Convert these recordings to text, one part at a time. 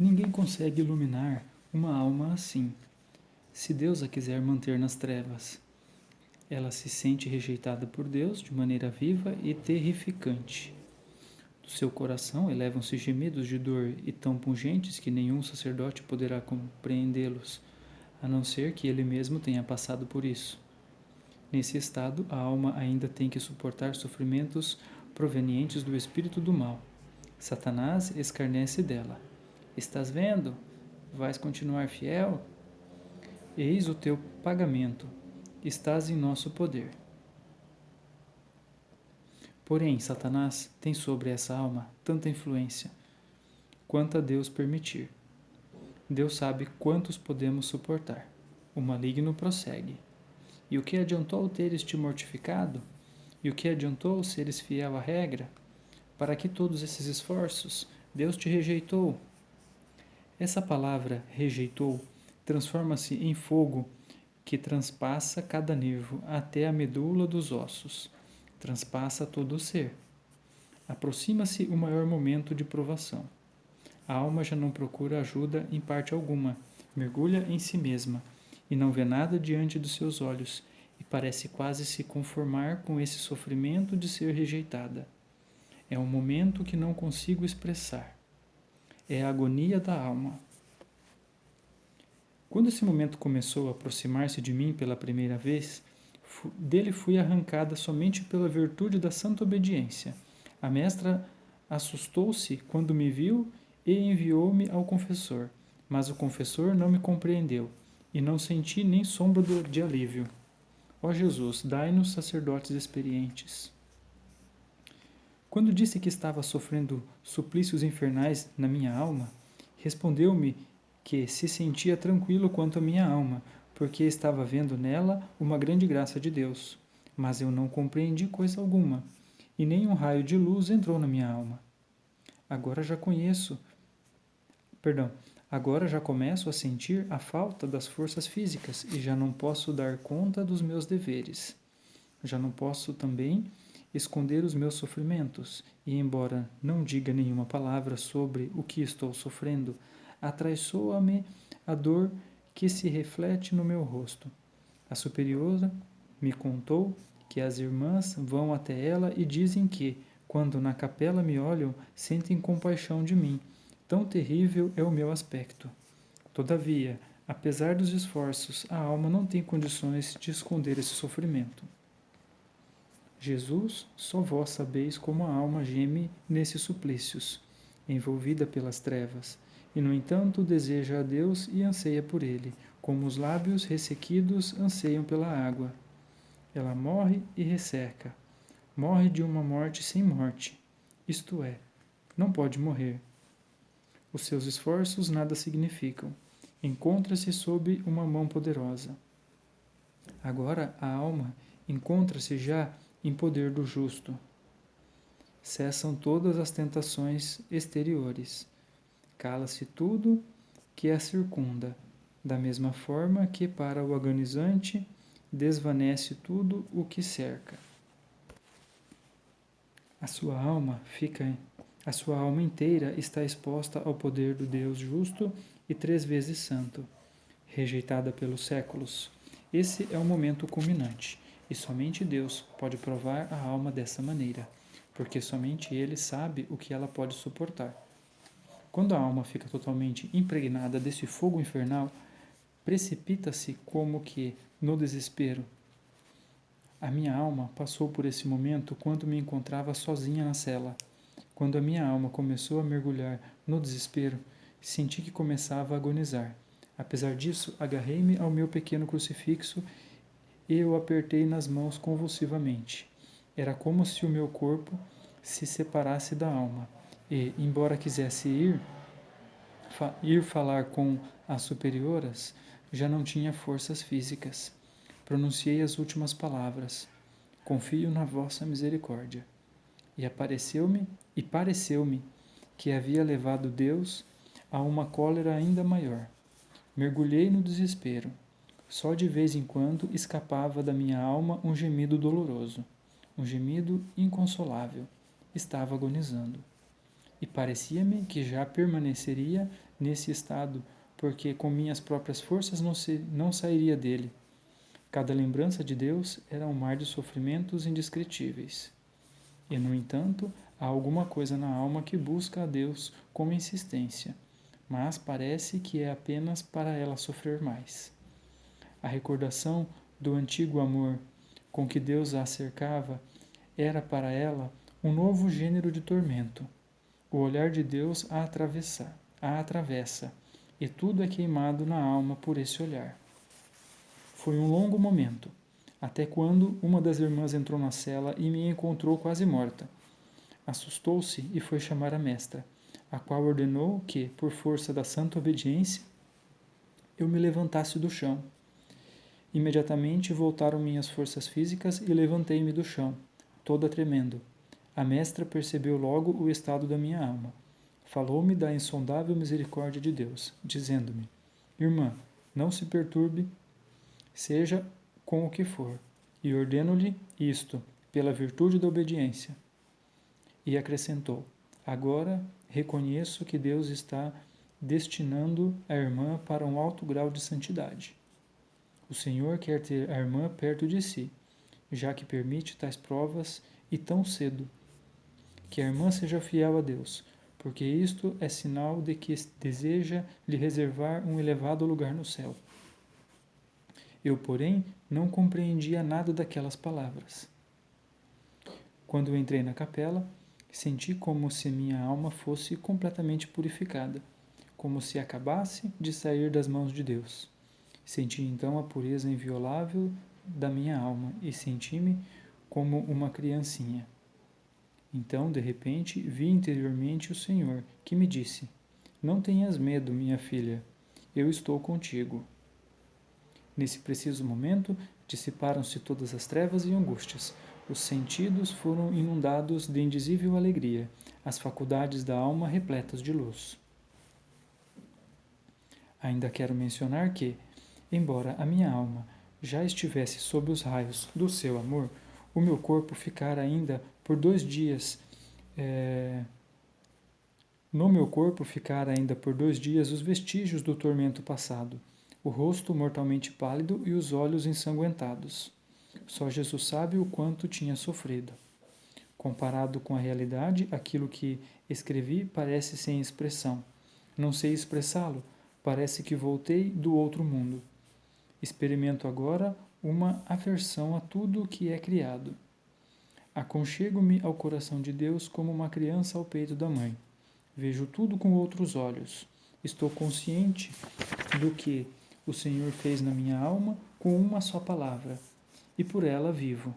Ninguém consegue iluminar uma alma assim. Se Deus a quiser manter nas trevas, ela se sente rejeitada por Deus de maneira viva e terrificante. Do seu coração elevam-se gemidos de dor e tão pungentes que nenhum sacerdote poderá compreendê-los, a não ser que ele mesmo tenha passado por isso. Nesse estado, a alma ainda tem que suportar sofrimentos provenientes do espírito do mal. Satanás escarnece dela. Estás vendo? Vais continuar fiel? Eis o teu pagamento. Estás em nosso poder. Porém, Satanás tem sobre essa alma tanta influência quanto a Deus permitir. Deus sabe quantos podemos suportar. O maligno prossegue. E o que adiantou teres te mortificado? E o que adiantou seres fiel à regra? Para que todos esses esforços? Deus te rejeitou. Essa palavra rejeitou transforma-se em fogo que transpassa cada nervo até a medula dos ossos, transpassa todo o ser. Aproxima-se o maior momento de provação. A alma já não procura ajuda em parte alguma, mergulha em si mesma e não vê nada diante dos seus olhos e parece quase se conformar com esse sofrimento de ser rejeitada. É um momento que não consigo expressar. É a agonia da alma. Quando esse momento começou a aproximar-se de mim pela primeira vez, dele fui arrancada somente pela virtude da santa obediência. A mestra assustou-se quando me viu e enviou-me ao confessor, mas o confessor não me compreendeu, e não senti nem sombra de alívio. Ó Jesus, dai-nos sacerdotes experientes. Quando disse que estava sofrendo suplícios infernais na minha alma, respondeu-me que se sentia tranquilo quanto à minha alma, porque estava vendo nela uma grande graça de Deus. Mas eu não compreendi coisa alguma, e nem um raio de luz entrou na minha alma. Agora já agora já começo a sentir a falta das forças físicas e já não posso dar conta dos meus deveres. Já não posso também esconder os meus sofrimentos, e embora não diga nenhuma palavra sobre o que estou sofrendo, atraiçoa-me a dor que se reflete no meu rosto. A superiora me contou que as irmãs vão até ela e dizem que, quando na capela me olham, sentem compaixão de mim. Tão terrível é o meu aspecto. Todavia, apesar dos esforços, a alma não tem condições de esconder esse sofrimento. Jesus, só vós sabeis como a alma geme nesses suplícios, envolvida pelas trevas, e no entanto deseja a Deus e anseia por ele, como os lábios ressequidos anseiam pela água. Ela morre e resseca, morre de uma morte sem morte, isto é, não pode morrer. Os seus esforços nada significam, encontra-se sob uma mão poderosa. Agora a alma encontra-se já em poder do justo. Cessam todas as tentações exteriores. Cala-se tudo que a circunda, da mesma forma que para o agonizante desvanece tudo o que cerca. A sua alma inteira está exposta ao poder do Deus justo e 3 vezes santo, rejeitada pelos séculos. Esse é o momento culminante. E somente Deus pode provar a alma dessa maneira, porque somente Ele sabe o que ela pode suportar. Quando a alma fica totalmente impregnada desse fogo infernal, precipita-se como que no desespero. A minha alma passou por esse momento quando me encontrava sozinha na cela. Quando a minha alma começou a mergulhar no desespero, senti que começava a agonizar. Apesar disso, agarrei-me ao meu pequeno crucifixo e o apertei nas mãos convulsivamente. Era como se o meu corpo se separasse da alma, e, embora quisesse ir falar com as superioras, já não tinha forças físicas. Pronunciei as últimas palavras: confio na vossa misericórdia. E pareceu-me que havia levado Deus a uma cólera ainda maior. Mergulhei no desespero. Só de vez em quando escapava da minha alma um gemido doloroso, um gemido inconsolável. Estava agonizando. e parecia-me que já permaneceria nesse estado, porque com minhas próprias forças não sairia dele. Cada lembrança de Deus era um mar de sofrimentos indescritíveis. E, no entanto, há alguma coisa na alma que busca a Deus com insistência, mas parece que é apenas para ela sofrer mais. A recordação do antigo amor com que Deus a cercava era para ela um novo gênero de tormento. O olhar de Deus a atravessa, e tudo é queimado na alma por esse olhar. Foi um longo momento, até quando uma das irmãs entrou na cela e me encontrou quase morta. Assustou-se e foi chamar a mestra, a qual ordenou que, por força da santa obediência, eu me levantasse do chão. Imediatamente voltaram minhas forças físicas e levantei-me do chão, toda tremendo. A mestra percebeu logo o estado da minha alma. Falou-me da insondável misericórdia de Deus, dizendo-me: Irmã, não se perturbe, seja com o que for, e ordeno-lhe isto, pela virtude da obediência. E acrescentou: Agora reconheço que Deus está destinando a irmã para um alto grau de santidade. O Senhor quer ter a irmã perto de si, já que permite tais provas e tão cedo. Que a irmã seja fiel a Deus, porque isto é sinal de que deseja lhe reservar um elevado lugar no céu. Eu, porém, não compreendia nada daquelas palavras. Quando entrei na capela, senti como se minha alma fosse completamente purificada, como se acabasse de sair das mãos de Deus. Senti então a pureza inviolável da minha alma e senti-me como uma criancinha. Então, de repente, vi interiormente o Senhor, que me disse: Não tenhas medo, minha filha, eu estou contigo. Nesse preciso momento, dissiparam-se todas as trevas e angústias. Os sentidos foram inundados de indizível alegria, as faculdades da alma repletas de luz. Ainda quero mencionar que, embora a minha alma já estivesse sob os raios do seu amor, o meu corpo ficara ainda por 2 dias. No meu corpo ficara ainda por 2 dias os vestígios do tormento passado, o rosto mortalmente pálido e os olhos ensanguentados. Só Jesus sabe o quanto tinha sofrido. Comparado com a realidade, aquilo que escrevi parece sem expressão. Não sei expressá-lo, parece que voltei do outro mundo. Experimento agora uma aversão a tudo o que é criado. Aconchego-me ao coração de Deus como uma criança ao peito da mãe. Vejo tudo com outros olhos. Estou consciente do que o Senhor fez na minha alma com uma só palavra, e por ela vivo.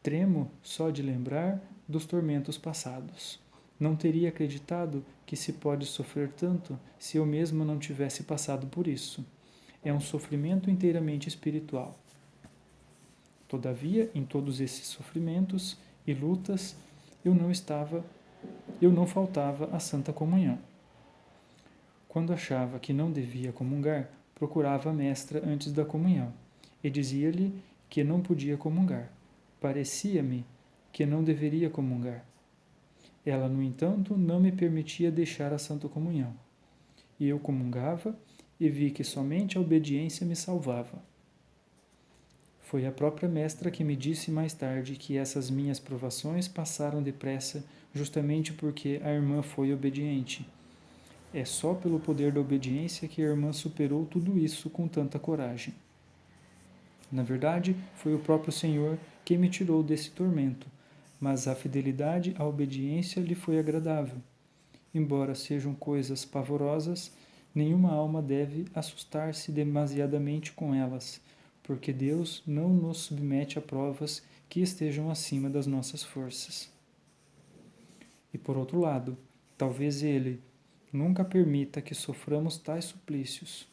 Tremo só de lembrar dos tormentos passados. Não teria acreditado que se pode sofrer tanto se eu mesma não tivesse passado por isso. É um sofrimento inteiramente espiritual. Todavia, em todos esses sofrimentos e lutas, eu não faltava à Santa Comunhão. Quando achava que não devia comungar, procurava a mestra antes da comunhão e dizia-lhe que não podia comungar. Parecia-me que não deveria comungar. Ela, no entanto, não me permitia deixar a Santa Comunhão. E eu comungava e vi que somente a obediência me salvava. Foi a própria mestra que me disse mais tarde que essas minhas provações passaram depressa justamente porque a irmã foi obediente. É só pelo poder da obediência que a irmã superou tudo isso com tanta coragem. Na verdade, foi o próprio Senhor que me tirou desse tormento, mas a fidelidade à obediência lhe foi agradável. Embora sejam coisas pavorosas, nenhuma alma deve assustar-se demasiadamente com elas, porque Deus não nos submete a provas que estejam acima das nossas forças. E por outro lado, talvez Ele nunca permita que soframos tais suplícios.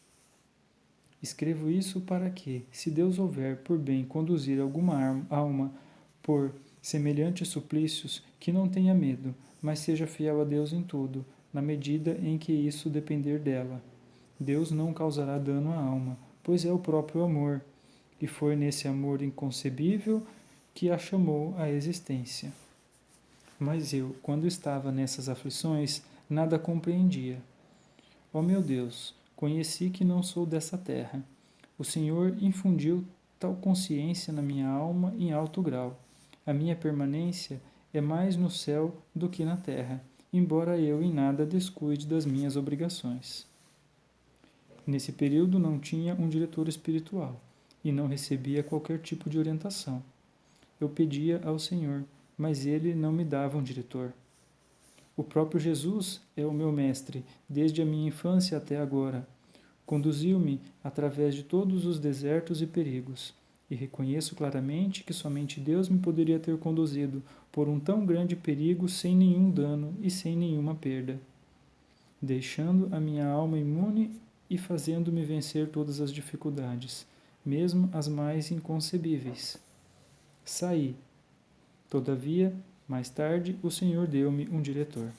Escrevo isso para que, se Deus houver por bem conduzir alguma alma por semelhantes suplícios, que não tenha medo, mas seja fiel a Deus em tudo, na medida em que isso depender dela. Deus não causará dano à alma, pois é o próprio amor, e foi nesse amor inconcebível que a chamou à existência. Mas eu, quando estava nessas aflições, nada compreendia. Ó meu Deus, conheci que não sou dessa terra. O Senhor infundiu tal consciência na minha alma em alto grau. A minha permanência é mais no céu do que na terra, embora eu em nada descuide das minhas obrigações. Nesse período não tinha um diretor espiritual e não recebia qualquer tipo de orientação. Eu pedia ao Senhor, mas ele não me dava um diretor. O próprio Jesus é o meu mestre, desde a minha infância até agora. Conduziu-me através de todos os desertos e perigos, e reconheço claramente que somente Deus me poderia ter conduzido por um tão grande perigo sem nenhum dano e sem nenhuma perda, deixando a minha alma imune e fazendo-me vencer todas as dificuldades, mesmo as mais inconcebíveis. Saí. Todavia, mais tarde, o Senhor deu-me um diretor.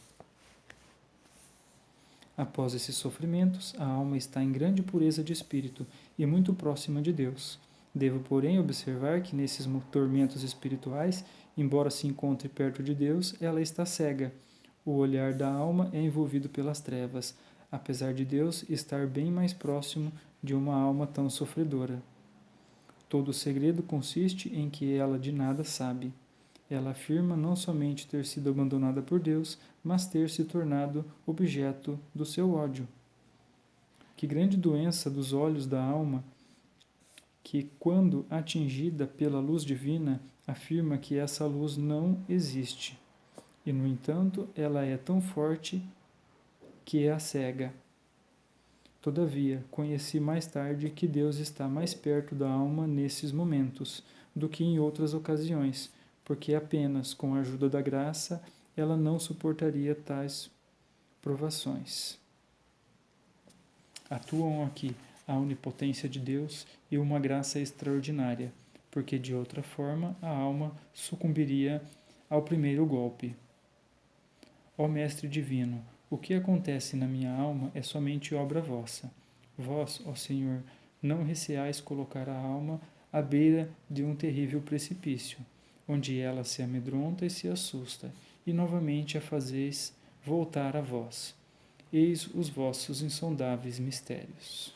Após esses sofrimentos, a alma está em grande pureza de espírito e muito próxima de Deus. Devo, porém, observar que nesses tormentos espirituais, embora se encontre perto de Deus, ela está cega. O olhar da alma é envolvido pelas trevas, apesar de Deus estar bem mais próximo de uma alma tão sofredora. Todo o segredo consiste em que ela de nada sabe. Ela afirma não somente ter sido abandonada por Deus, mas ter se tornado objeto do seu ódio. Que grande doença dos olhos da alma, que, quando atingida pela luz divina, afirma que essa luz não existe. E, no entanto, ela é tão forte que a cega. Todavia, conheci mais tarde que Deus está mais perto da alma nesses momentos do que em outras ocasiões, porque apenas com a ajuda da graça ela não suportaria tais provações. Atuam aqui a onipotência de Deus e uma graça extraordinária, porque de outra forma a alma sucumbiria ao primeiro golpe. Ó Mestre Divino, o que acontece na minha alma é somente obra vossa. Vós, ó Senhor, não receais colocar a alma à beira de um terrível precipício, onde ela se amedronta e se assusta, e novamente a fazeis voltar a vós. Eis os vossos insondáveis mistérios.